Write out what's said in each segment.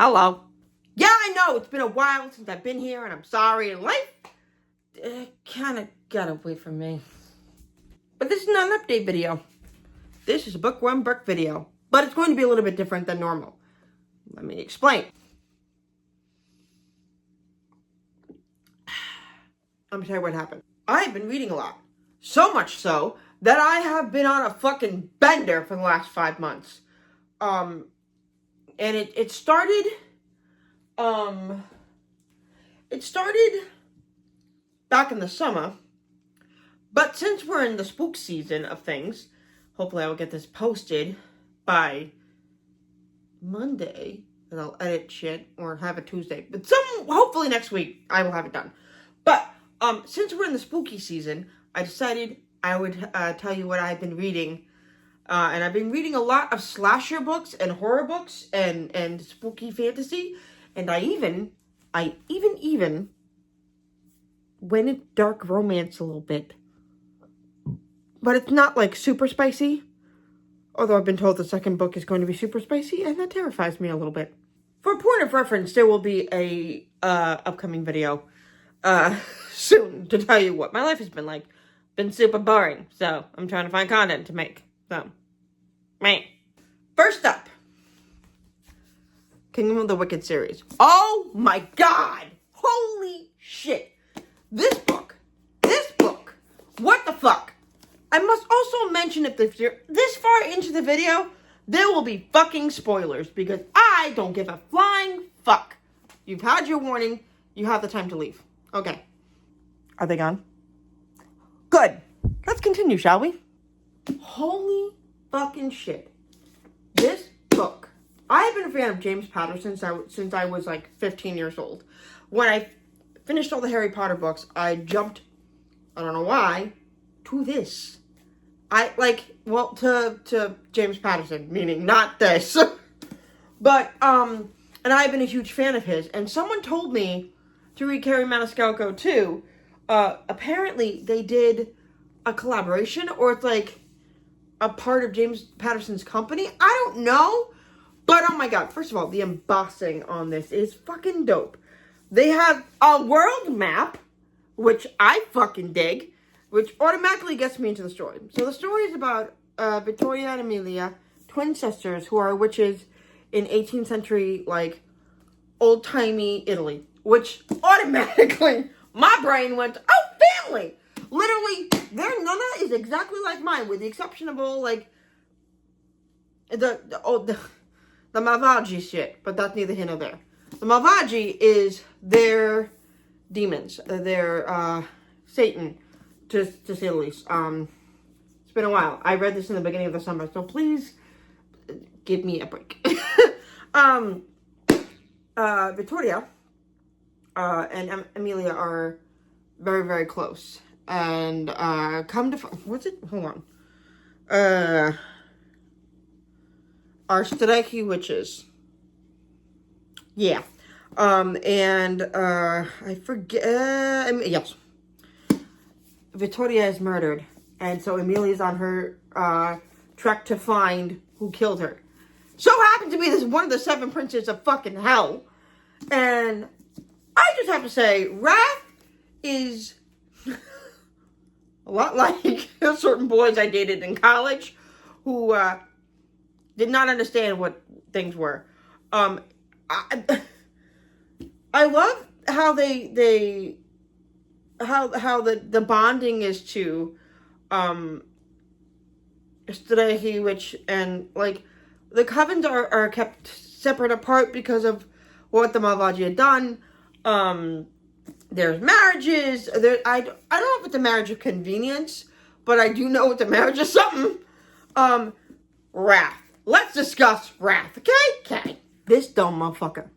Hello. Yeah, I know, it's been a while since I've been here, and I'm sorry, and life kind of got away from me. But this is not an update video. This is a bookworm book video. But it's going to be a little bit different than normal. Let me explain. Let me tell you what happened. I've been reading a lot. So much so that I have been on a fucking bender for the last 5 months. And it started back in the summer, but since we're in the spook season of things, hopefully I will get this posted by Monday, and I'll edit shit, or have it Tuesday, but hopefully next week I will have it done. But, since we're in the spooky season, I decided I would, tell you what I've been reading, and I've been reading a lot of slasher books, and horror books, and spooky fantasy, and I even went into dark romance a little bit. But it's not, like, super spicy. Although I've been told the second book is going to be super spicy, and that terrifies me a little bit. For a point of reference, there will be a upcoming video soon to tell you what my life has been like. Been super boring, so I'm trying to find content to make. So, man. First up, Kingdom of the Wicked series. Oh my god! Holy shit! This book, what the fuck? I must also mention if you're this far into the video, there will be fucking spoilers, because I don't give a flying fuck. You've had your warning, you have the time to leave. Okay. Are they gone? Good. Let's continue, shall we? Holy fucking shit. This book. I have been a fan of James Patterson since I was like 15 years old. When I finished all the Harry Potter books, I jumped, I don't know why, to this. To James Patterson, meaning not this. But, and I've been a huge fan of his. And someone told me to read Carrie Maniscalco too. Apparently they did a collaboration, or it's like a part of James Patterson's company. I don't know. But, oh my god, first of all, the embossing on this is fucking dope. They have a world map, which I fucking dig, which automatically gets me into the story. So the story is about Vittoria and Emilia, twin sisters who are witches in 18th century, like, old-timey Italy. Which automatically, my brain went, oh, family! Literally, their nonna is exactly like mine, with the exception of all, like, the Malvagi shit, but that's neither here nor there. The Malvagi is their demons, their Satan, to say the least. It's been a while. I read this in the beginning of the summer, so please give me a break. Vittoria and Emilia are very, very close, and come to what's it? Hold on. Are Strachey witches. Yeah. I forget, yes. Vittoria is murdered, and so Emilia's on her, trek to find who killed her. So happened to be this one of the 7 princes of fucking hell, and I just have to say, Wrath is a lot like certain boys I dated in college, who, did not understand what things were. I love how how the bonding is to Strachey, which, and like the covens are kept separate apart because of what the Malvagi had done. There's marriages. I don't know if it's a marriage of convenience, but I do know it's a marriage of something. Wrath. Let's discuss Wrath, okay? This dumb motherfucker.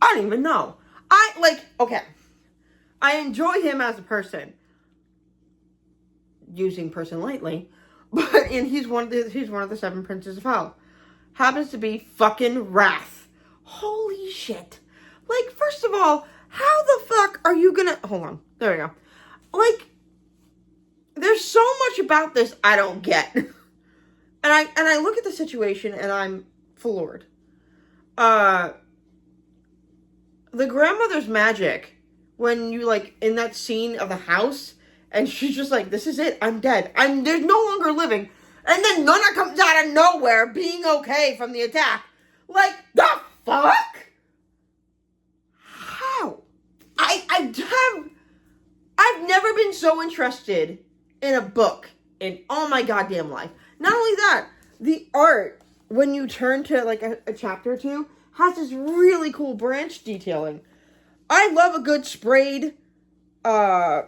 I don't even know. Okay. I enjoy him as a person. Using person lightly. And he's one of the 7 princes of hell. Happens to be fucking Wrath. Holy shit. Like, first of all, how the fuck are you gonna... Hold on. There we go. Like, there's so much about this I don't get. And I look at the situation and I'm floored. the grandmother's magic when you, like, in that scene of the house, and she's just like, this is it, I'm dead. There's no longer living. And then Nana comes out of nowhere being okay from the attack. Like, the fuck? How? I've never been so interested in a book in all my goddamn life. Not only that, the art, when you turn to, like, a chapter or two, has this really cool branch detailing. I love a good sprayed edge,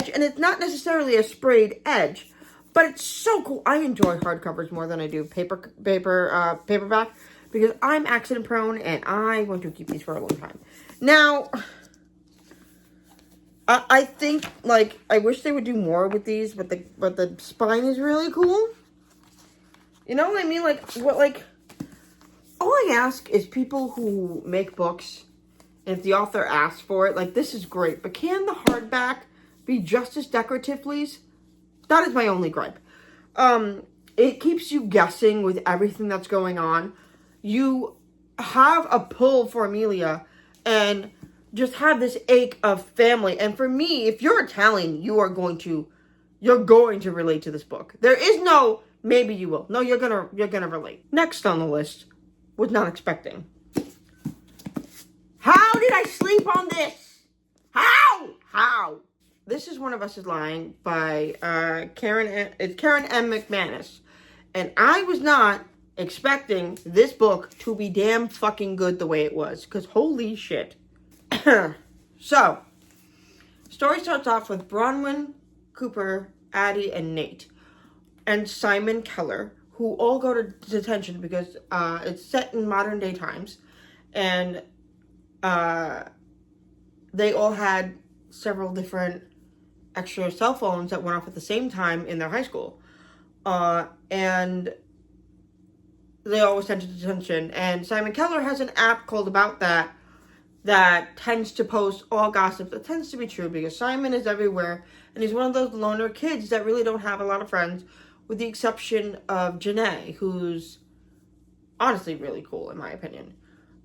and it's not necessarily a sprayed edge, but it's so cool. I enjoy hardcovers more than I do paperback, because I'm accident prone, and I want to keep these for a long time. Now, I think, like, I wish they would do more with these, but the spine is really cool. You know what I mean? All I ask is people who make books, and if the author asks for it, like, this is great, but can the hardback be just as decorative, please? That is my only gripe. It keeps you guessing with everything that's going on. You have a pull for Amelia, and just have this ache of family. And for me, if you're Italian, you're going to relate to this book. There is no maybe you will. No, you're gonna relate. Next on the list, was not expecting. How did I sleep on this? How? This is One of Us is Lying by Karen M. McManus. And I was not expecting this book to be damn fucking good the way it was. Because holy shit. So, story starts off with Bronwyn, Cooper, Addie, and Nate. And Simon Keller, who all go to detention because it's set in modern day times. And they all had several different extra cell phones that went off at the same time in their high school. And they all were sent to detention. And Simon Keller has an app called About that tends to post all gossip. That tends to be true because Simon is everywhere. And he's one of those loner kids that really don't have a lot of friends, with the exception of Janae, who's honestly really cool, in my opinion.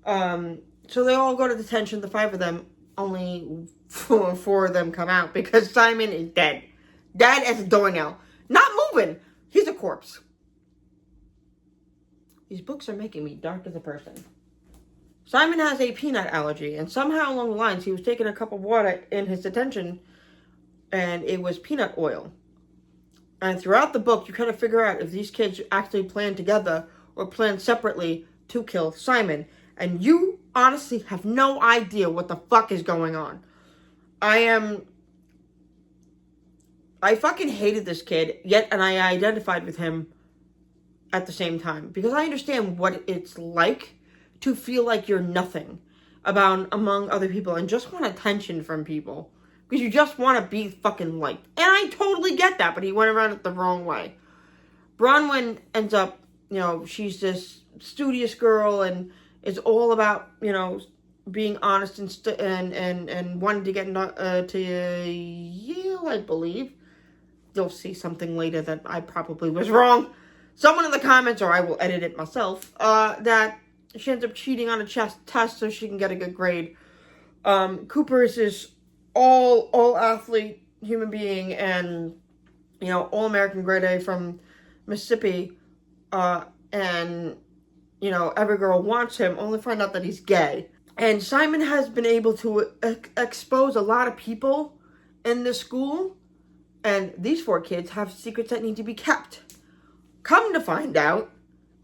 So they all go to detention, the 5 of them. Only 4 of them come out because Simon is dead. Dead as a doornail. Not moving. He's a corpse. These books are making me dark as a person. Simon has a peanut allergy, and somehow along the lines, he was taking a cup of water in his detention, and it was peanut oil. And throughout the book, you kind of figure out if these kids actually planned together or planned separately to kill Simon. And you honestly have no idea what the fuck is going on. I fucking hated this kid, and I identified with him at the same time. Because I understand what it's like to feel like you're nothing among other people and just want attention from people. Because you just want to be fucking liked. And I totally get that, but he went around it the wrong way. Bronwyn ends up, she's this studious girl and is all about, being honest and wanting to get to Yale, I believe. You'll see something later that I probably was wrong. Someone in the comments, or I will edit it myself, that she ends up cheating on a test so she can get a good grade. Cooper is this all athlete human being and, all American grade A from Mississippi. And, every girl wants him, only find out that he's gay. And Simon has been able to expose a lot of people in the school. And these 4 kids have secrets that need to be kept. Come to find out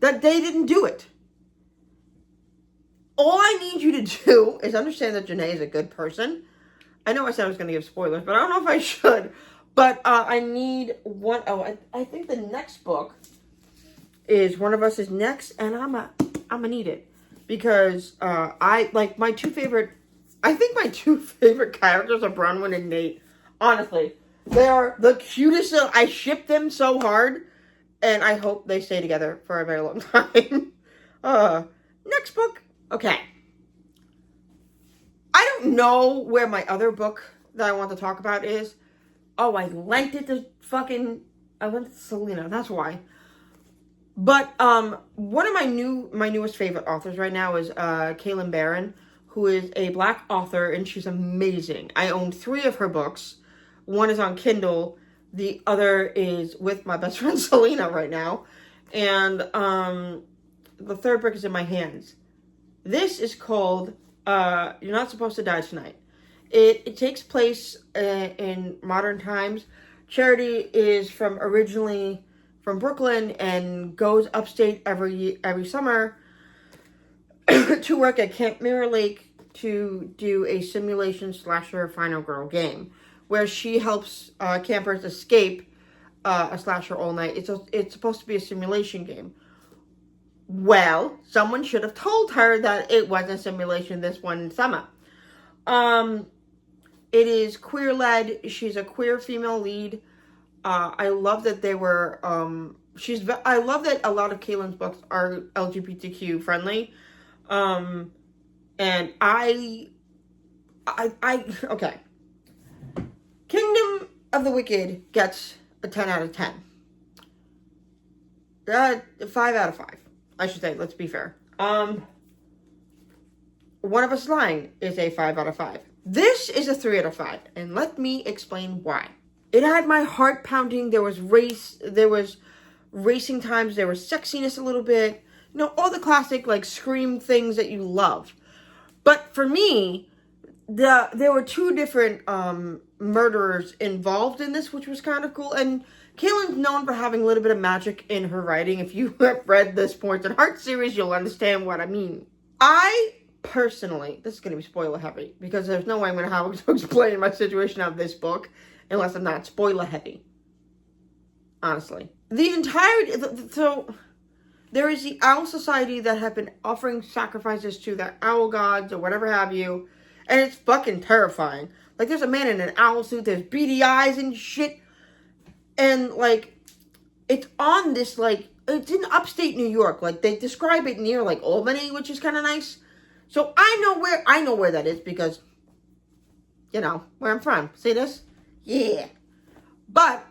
that they didn't do it. All I need you to do is understand that Janae is a good person. I know I said I was going to give spoilers, but I don't know if I should. But I need one. Oh, I think the next book is One of Us is Next, and I'm gonna need it because I like my 2 favorite. I think my 2 favorite characters are Bronwyn and Nate. Honestly, they are the cutest. I ship them so hard, and I hope they stay together for a very long time. Next book. Okay. I don't know where my other book that I want to talk about is. Oh, I lent it to I went to Selena. That's why. But one of my newest favorite authors right now is Kaylin Barron, who is a Black author, and she's amazing. I own 3 of her books. One is on Kindle. The other is with my best friend Selena right now. And the third book is in my hands. This is called You're Not Supposed to Die Tonight. It takes place in modern times. Charity is originally from Brooklyn and goes upstate every summer to work at Camp Mirror Lake to do a simulation slasher Final Girl game, where she helps campers escape a slasher all night. It's supposed to be a simulation game. Well, someone should have told her that it wasn't a simulation this one summer. It is queer-led. She's a queer female lead. I love that they were, I love that a lot of Kaylin's books are LGBTQ friendly. And okay. Kingdom of the Wicked gets a 10 out of 10. 5 out of 5. I should say, let's be fair. One of Us Lying is a 5 out of 5. This is a 3 out of 5, and let me explain why. It had my heart pounding. There was racing times, there was sexiness a little bit. You know, all the classic, like, Scream things that you love. But for me, there were 2 different murderers involved in this, which was kind of cool. And Kaylin's known for having a little bit of magic in her writing. If you have read this Points and Heart series, you'll understand what I mean. I personally, this is going to be spoiler heavy, because there's no way I'm going to have to explain my situation of this book unless I'm not spoiler heavy. Honestly. So there is the Owl Society that have been offering sacrifices to the owl gods or whatever have you, and it's fucking terrifying. Like, there's a man in an owl suit, there's beady eyes and shit, and, like, it's on this, like, it's in upstate New York. Like, they describe it near, like, Albany, which is kind of nice. So I know where that is because, you know, where I'm from. See this? Yeah. But,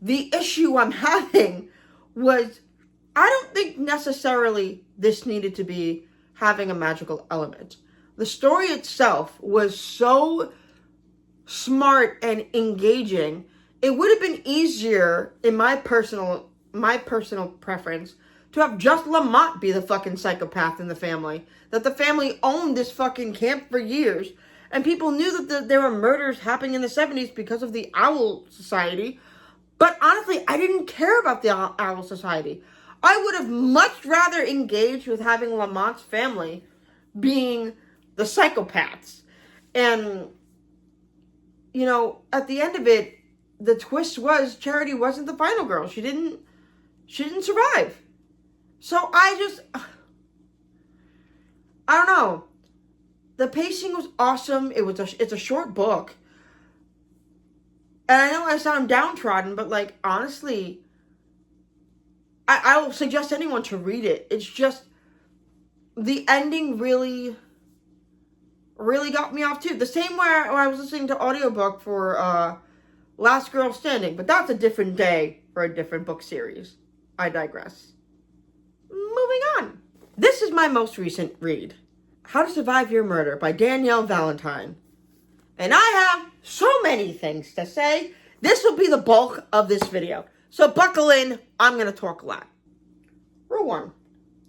the issue I'm having was, I don't think necessarily this needed to be having a magical element. The story itself was so smart and engaging. It would have been easier, in my personal preference, to have just Lamont be the fucking psychopath in the family. That the family owned this fucking camp for years, and people knew that there were murders happening in the 70s because of the Owl Society. But honestly, I didn't care about the Owl Society. I would have much rather engaged with having Lamont's family being the psychopaths. And, you know, at the end of it, the twist was Charity wasn't the final girl. She didn't survive. So I don't know. The pacing was awesome. It's a short book. And I know I sound downtrodden, but, like, honestly, I will suggest anyone to read it. It's just, the ending really got me off too. The same way I was listening to audiobook for Last Girl Standing, but that's a different day for a different book series. I digress. Moving on. This is my most recent read. How to Survive Your Murder by Danielle Valentine. And I have so many things to say. This will be the bulk of this video. So buckle in. I'm going to talk a lot. Rule 1.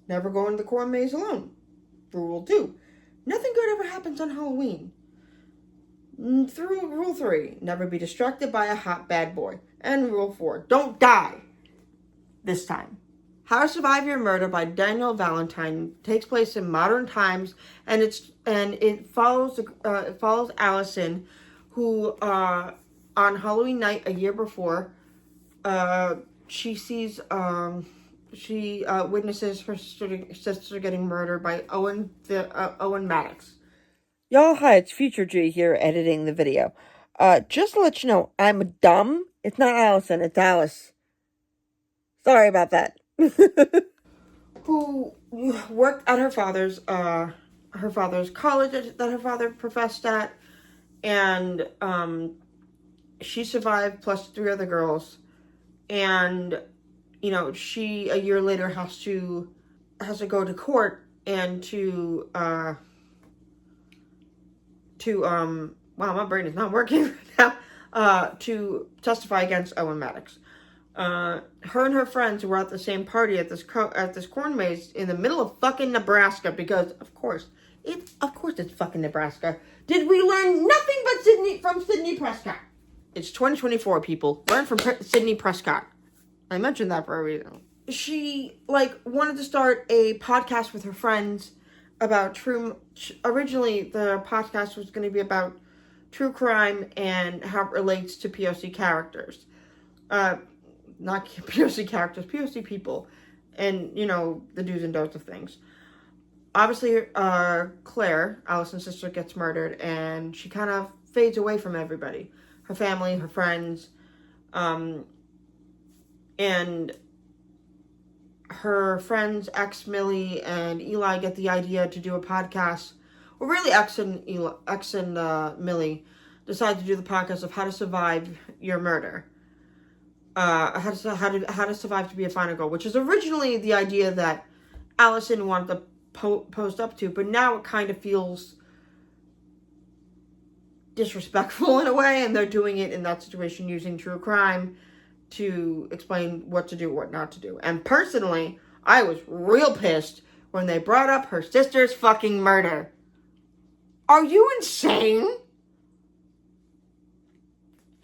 Never go into the corn maze alone. Rule 2. Nothing good ever happens on Halloween. Rule 3. Never be distracted by a hot bad boy. And Rule 4. Don't die this time. How to Survive Your Murder by Danielle Valentine takes place in modern times, and it follows Allison, who on Halloween night a year before, she witnesses her sister getting murdered by Owen Maddox. Y'all, hi, it's Future G here editing the video. Just to let you know, I'm dumb. It's not Allison, it's Alice. Sorry about that. Who worked at her father's college that her father professed at, and she survived plus 3 other girls, and, you know, she, a year later, has to go to court and wow, my brain is not working right now, to testify against Owen Maddox. Her and her friends were at the same party at this corn maze in the middle of fucking Nebraska, because of course it's fucking Nebraska. Did we learn nothing but from Sidney Prescott? It's 2024, people. Learn from Sidney Prescott. I mentioned that for a reason. She wanted to start a podcast with her friends about originally the podcast was going to be about true crime and how it relates to POC characters. Not POC characters, POC people, and, you know, the do's and don'ts of things. Obviously, Claire, Allison's sister, gets murdered, and she kind of fades away from everybody. Her family, her friends, and her friends, X, Millie, and Eli get the idea to do a podcast. Well, really, X and Millie decide to do the podcast of how to survive your murder. How to survive to be a final girl, which is originally the idea that Allison wanted to post up to, but now it kind of feels disrespectful in a way, and they're doing it in that situation using true crime to explain what to do, what not to do. And personally, I was real pissed when they brought up her sister's fucking murder. Are you insane?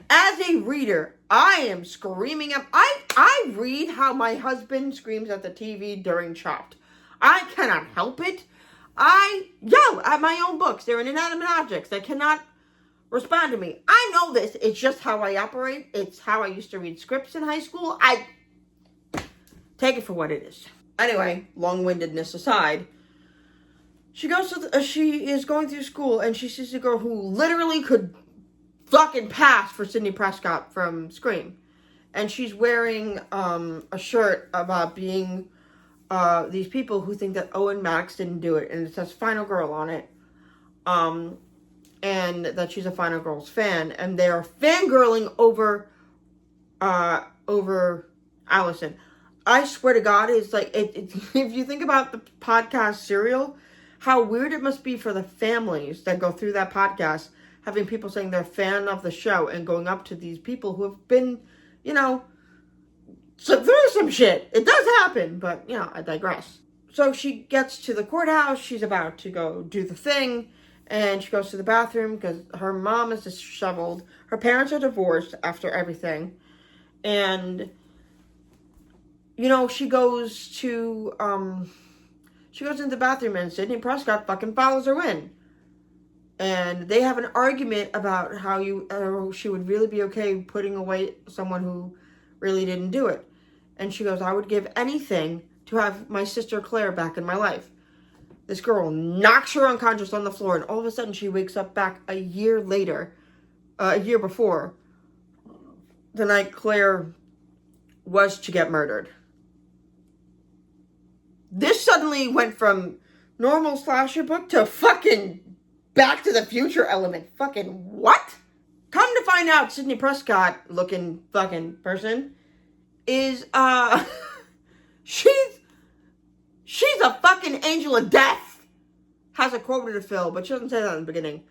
As a reader, I am screaming up. I read how my husband screams at the TV during Chopped. I cannot help it. I yell at my own books. They're inanimate objects. They cannot respond to me. I know this. It's just how I operate. It's how I used to read scripts in high school. I take it for what it is. Anyway, long-windedness aside, she is going through school, and she sees a girl who literally could fucking pass for Sidney Prescott from Scream. And she's wearing a shirt about being these people who think that Owen Maddox didn't do it, and it says Final Girl on it. And that she's a Final Girls fan, and they are fangirling over Allison. I swear to God, it's like, if you think about the podcast Serial, how weird it must be for the families that go through that podcast, having people saying they're a fan of the show and going up to these people who have been, you know, through some shit. It does happen, but, you know, I digress. So she gets to the courthouse, she's about to go do the thing, and she goes to the bathroom because her mom is disheveled. Her parents are divorced after everything. And, you know, she goes into the bathroom, and Sidney Prescott fucking follows her in. And they have an argument about how she would really be okay putting away someone who really didn't do it. And she goes, I would give anything to have my sister Claire back in my life. This girl knocks her unconscious on the floor, and all of a sudden she wakes up back a year before, the night Claire was to get murdered. This suddenly went from normal slasher book to fucking Back to the Future element. Fucking what? Come to find out, Sidney Prescott looking fucking person is, she's a fucking angel of death. Has a quota to fill, but she doesn't say that in the beginning.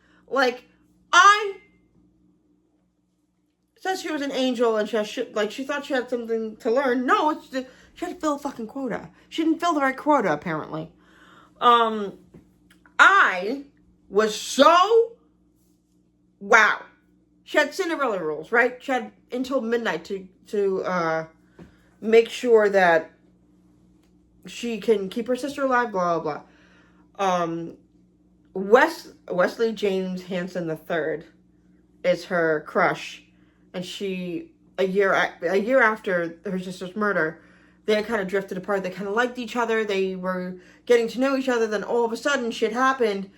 Says she was an angel and she thought she had something to learn. No, she had to fill a fucking quota. She didn't fill the right quota, apparently. I was so, wow. She had Cinderella rules, right? She had until midnight to make sure that she can keep her sister alive, blah, blah, blah. Wesley James Hansen III is her crush. And she, a year after her sister's murder, they had kind of drifted apart. They kind of liked each other. They were getting to know each other. Then all of a sudden, shit happened.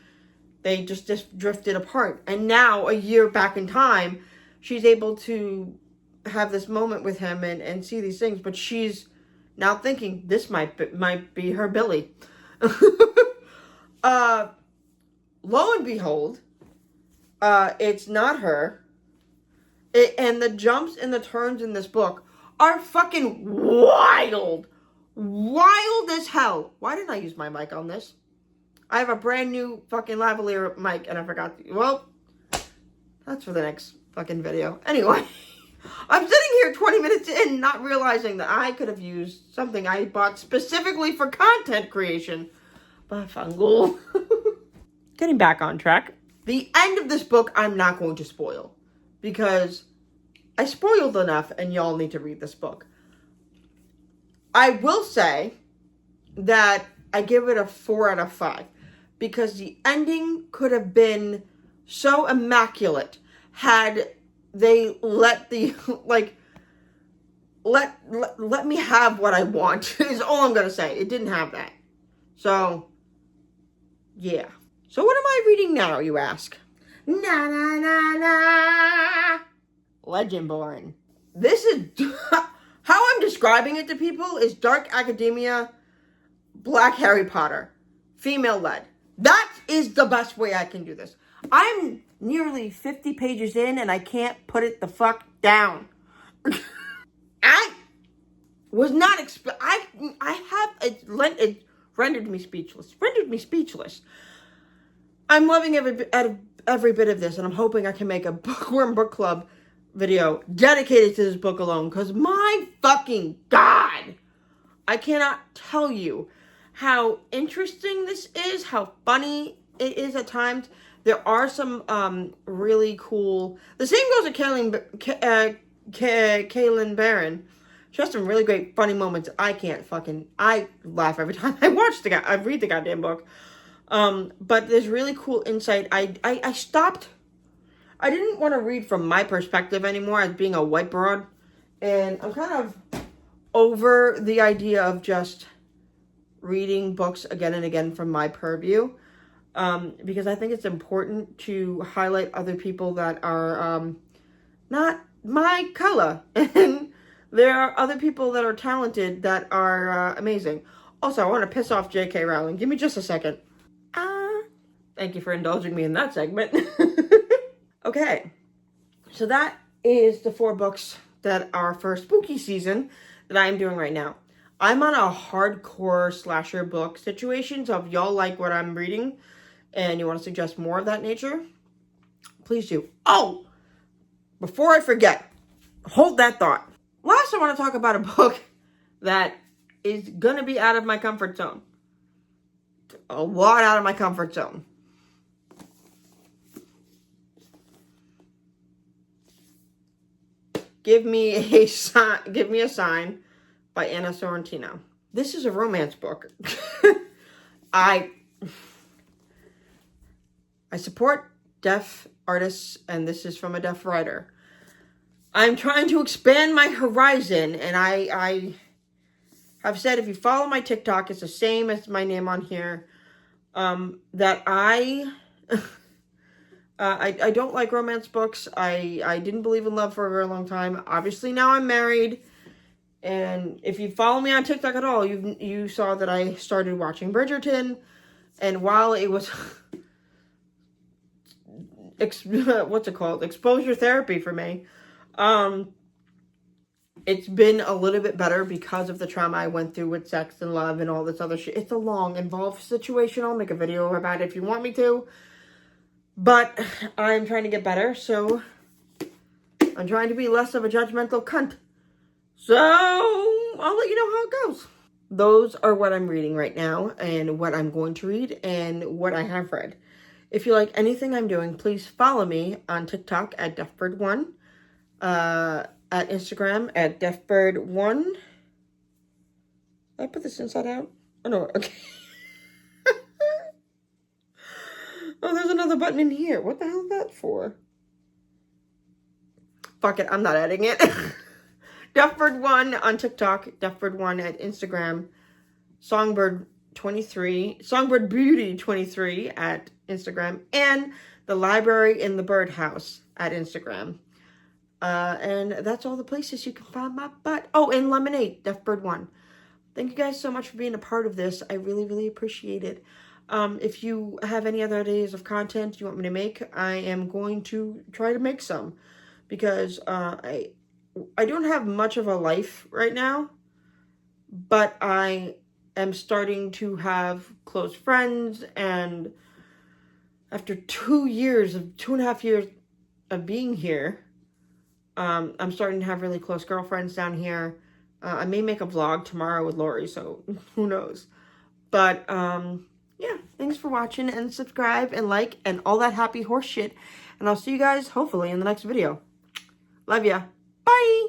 They just drifted apart. And now, a year back in time, she's able to have this moment with him and see these things. But she's now thinking, this might be her Billy. Lo and behold, it's not her. And the jumps and the turns in this book are fucking wild. Wild as hell. Why didn't I use my mic on this? I have a brand new fucking lavalier mic and I forgot to, well, that's for the next fucking video. Anyway, I'm sitting here 20 minutes in not realizing that I could have used something I bought specifically for content creation. But fungal. Getting back on track. The end of this book I'm not going to spoil because I spoiled enough and y'all need to read this book. I will say that I give it a 4 out of 5 because the ending could have been so immaculate had they let the, like, let me have what I want is all I'm going to say. It didn't have that. So, yeah. So what am I reading now, you ask? Na na na na. Legendborn. This is, how I'm describing it to people is dark academia, black Harry Potter, female led. That is the best way I can do this. I'm nearly 50 pages in and I can't put it the fuck down. I was not it rendered me speechless. I'm loving every bit of this, and I'm hoping I can make a Bookworm Book Club video dedicated to this book alone, because my fucking God, I cannot tell you how interesting this is, how funny it is at times. There are some really cool, the same goes to Kaylin Barron. She has some really great funny moments. I laugh every time I read the goddamn book. But there's really cool insight. I stopped. I didn't want to read from my perspective anymore as being a white broad. And I'm kind of over the idea of just reading books again and again from my purview. Because I think it's important to highlight other people that are not my color. And there are other people that are talented that are amazing. Also, I want to piss off J.K. Rowling. Give me just a second. Thank you for indulging me in that segment. Okay, so that is the 4 books that are for spooky season that I'm doing right now. I'm on a hardcore slasher book situation, so if y'all like what I'm reading and you want to suggest more of that nature, please do. Oh, before I forget, hold that thought. Last, I want to talk about a book that is going to be out of my comfort zone. A lot out of my comfort zone. Give Me a Sign by Anna Sorrentino. This is a romance book. I support deaf artists, and this is from a deaf writer. I'm trying to expand my horizon, and I have said, if you follow my TikTok, it's the same as my name on here, that I don't like romance books. I didn't believe in love for a very long time. Obviously, now I'm married. And if you follow me on TikTok at all, you saw that I started watching Bridgerton. And while it was, what's it called? Exposure therapy for me. It's been a little bit better because of the trauma I went through with sex and love and all this other shit. It's a long, involved situation. I'll make a video about it if you want me to. But I'm trying to get better, so I'm trying to be less of a judgmental cunt. So I'll let you know how it goes. Those are what I'm reading right now, and what I'm going to read, and what I have read. If you like anything I'm doing, please follow me on TikTok at DeafBird1, at Instagram at DeafBird1. Did I put this inside out? Oh, no, okay. Oh, there's another button in here. What the hell is that for? Fuck it, I'm not adding it. DeafBird1 on TikTok, DeafBird1 at Instagram, Songbird Beauty 23 at Instagram, and the Library in the Birdhouse at Instagram. And that's all the places you can find my butt. Oh, and Lemonade, DeafBird1. Thank you guys so much for being a part of this. I really, really appreciate it. If you have any other ideas of content you want me to make, I am going to try to make some. Because I don't have much of a life right now, but I am starting to have close friends, and after 2.5 years of being here, I'm starting to have really close girlfriends down here. I may make a vlog tomorrow with Lori, so who knows. But, yeah, thanks for watching, and subscribe, and like, and all that happy horse shit. And I'll see you guys, hopefully, in the next video. Love ya. Bye!